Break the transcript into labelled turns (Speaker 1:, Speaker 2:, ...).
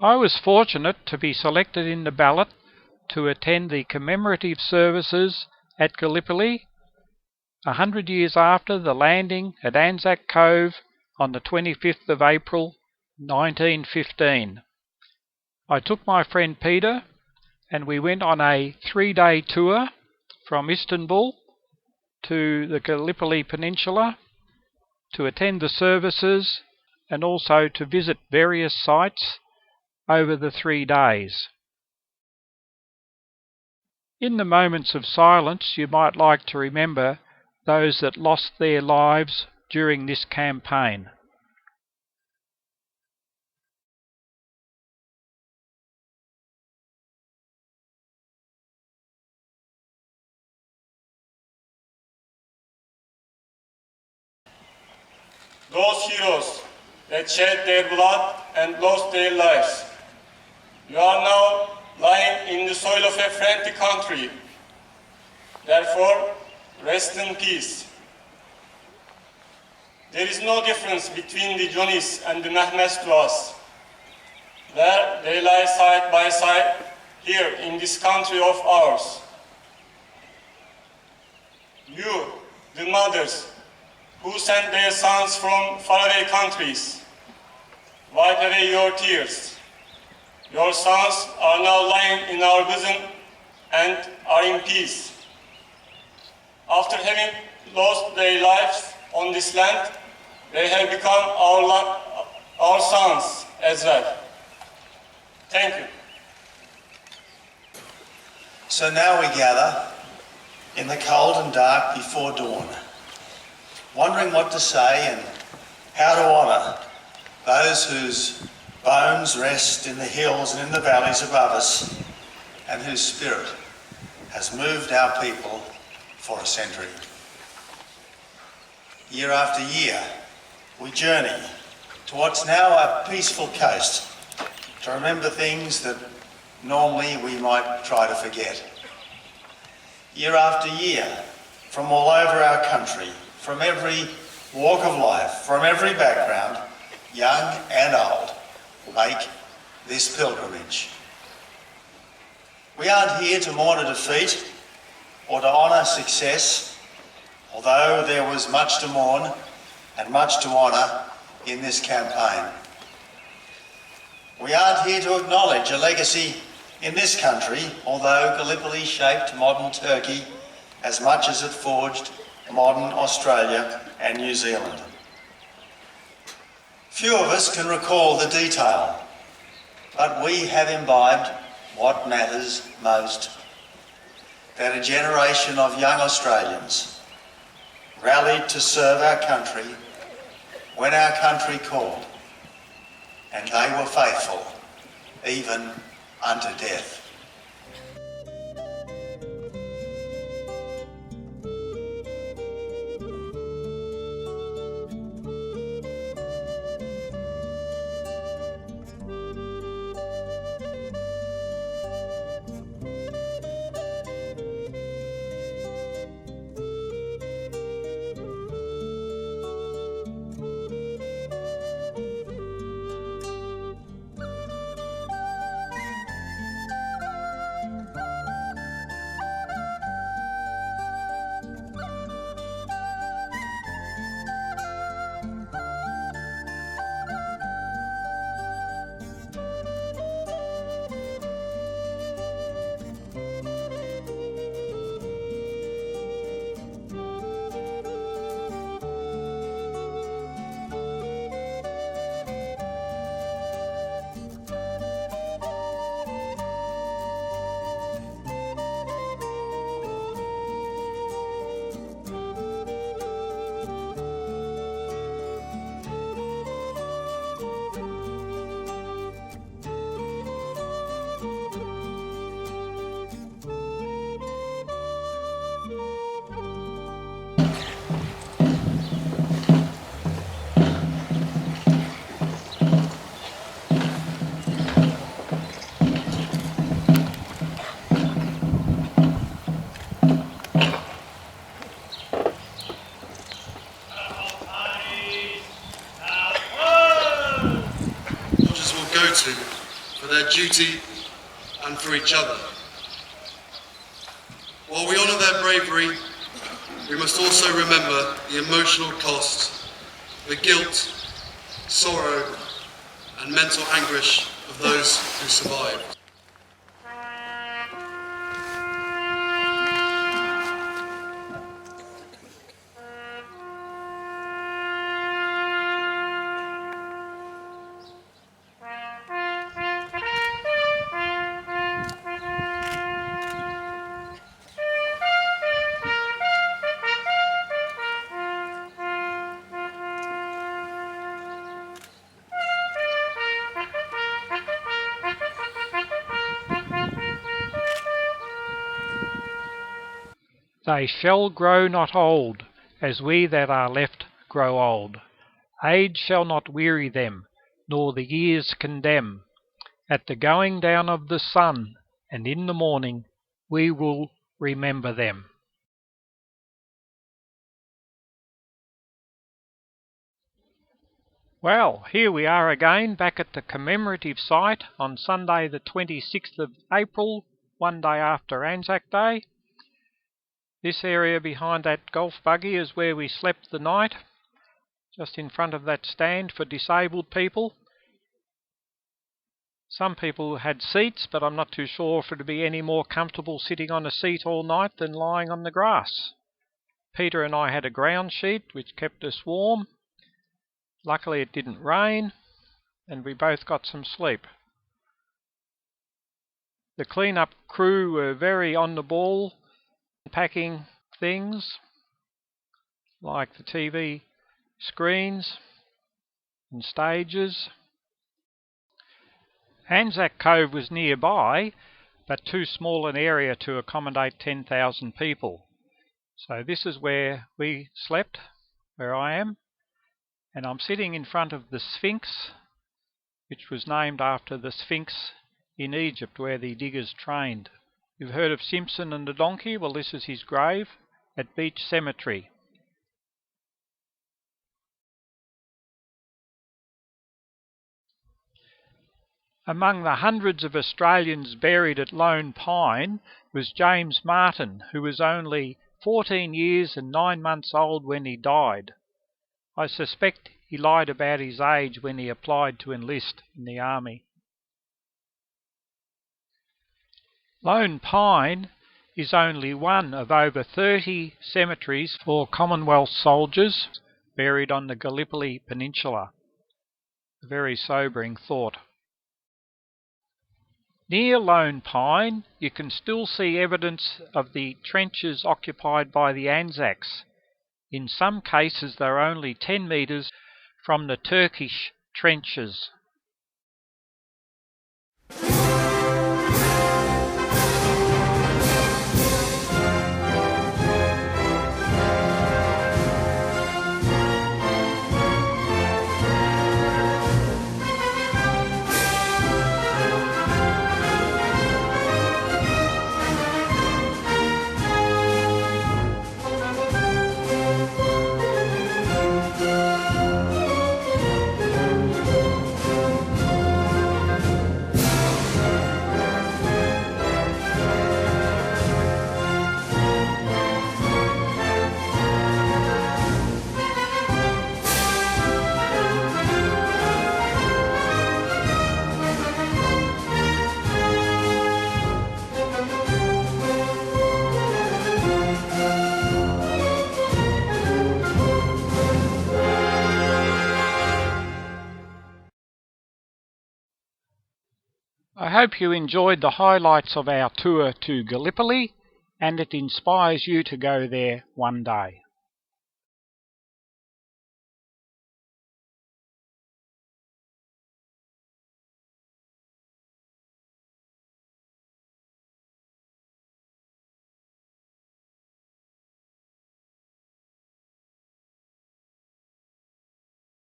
Speaker 1: I was fortunate to be selected in the ballot to attend the commemorative services at Gallipoli 100 years after the landing at ANZAC Cove on the 25th of April 1915. I took my friend Peter and we went on a 3-day tour from Istanbul to the Gallipoli Peninsula to attend the services and also to visit various sites over the 3 days. In the moments of silence, you might like to remember those that lost their lives during this campaign.
Speaker 2: Those heroes that shed their blood and lost their lives. You are now lying in the soil of a friendly country. Therefore, rest in peace. There is no difference between the Johnnies and the Mehmets to us. There they lie side by side here in this country of ours. You, the mothers, who sent their sons from faraway countries, wipe away your tears. Your sons are now lying in our bosom and are in peace. After having lost their lives on this land, they have become our sons as well. Thank you.
Speaker 3: So now we gather in the cold and dark before dawn, wondering what to say and how to honour those whose bones rest in the hills and in the valleys above us, and whose spirit has moved our people for a century. Year after year, we journey to what's now a peaceful coast to remember things that normally we might try to forget. Year after year, from all over our country, from every walk of life, from every background, young and old, make this pilgrimage. We aren't here to mourn a defeat or to honour success, although there was much to mourn and much to honour in this campaign. We aren't here to acknowledge a legacy in this country, although Gallipoli shaped modern Turkey as much as it forged modern Australia and New Zealand. Few of us can recall the detail, but we have imbibed what matters most: that a generation of young Australians rallied to serve our country when our country called, and they were faithful even unto death.
Speaker 4: for their duty and for each other. While we honour their bravery, we must also remember the emotional cost, the guilt, sorrow and mental anguish of those who survived.
Speaker 1: They shall grow not old, as we that are left grow old. Age shall not weary them, nor the years condemn. At the going down of the sun, and in the morning, we will remember them. Well, here we are again, back at the commemorative site on Sunday the 26th of April, one day after ANZAC Day. This area behind that golf buggy is where we slept the night, just in front of that stand for disabled people. Some people had seats, but I'm not too sure if it would be any more comfortable sitting on a seat all night than lying on the grass. Peter and I had a ground sheet which kept us warm. Luckily it didn't rain, and we both got some sleep. The clean-up crew were very on the ball, packing things like the TV screens and stages. ANZAC Cove was nearby, but too small an area to accommodate 10,000 people. So this is where we slept, where I am, and I'm sitting in front of the Sphinx, which was named after the Sphinx in Egypt, where the diggers trained. You've heard of Simpson and the donkey? Well, this is his grave at Beach Cemetery. Among the hundreds of Australians buried at Lone Pine was James Martin, who was only 14 years and 9 months old when he died. I suspect he lied about his age when he applied to enlist in the army. Lone Pine is only one of over 30 cemeteries for Commonwealth soldiers buried on the Gallipoli Peninsula. A very sobering thought. Near Lone Pine, you can still see evidence of the trenches occupied by the Anzacs. In some cases, they're only 10 metres from the Turkish trenches. I hope you enjoyed the highlights of our tour to Gallipoli, and it inspires you to go there one day.